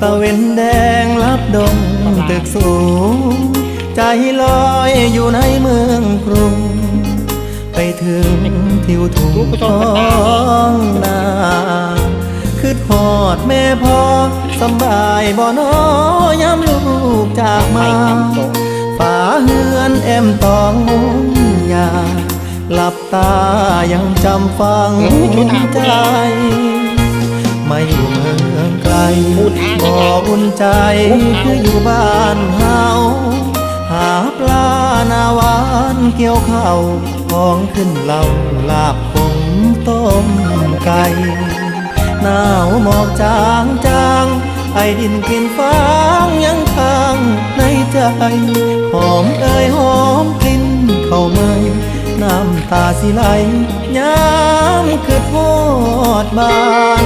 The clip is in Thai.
ตะเวนแดงลับดงตึกสูงใจลอยอยู่ในเมืองกรุงไปถึงทิวทุ่งท้องนาคือทอดแม่พ่อสบายบ่น้อยามลูกจากมาฝาเฮือนแอมตองมุงยาหลับตายังจำฟังใจไม่อยู่เมืองไกลบ่อุ่นใจคืออยู่บ้านเฮาหาปลาหน้าหวานเกี่ยวข้าวของขึ้นเหล่าลาบผงต้มไก่หนาวหมอกจางจางไอดินกลิ่นฟางยังค้างในใจหอมเอ่ยหอมกลิ่นเข้ามาน้ำตาสิไหลย้ำคือทอดบาน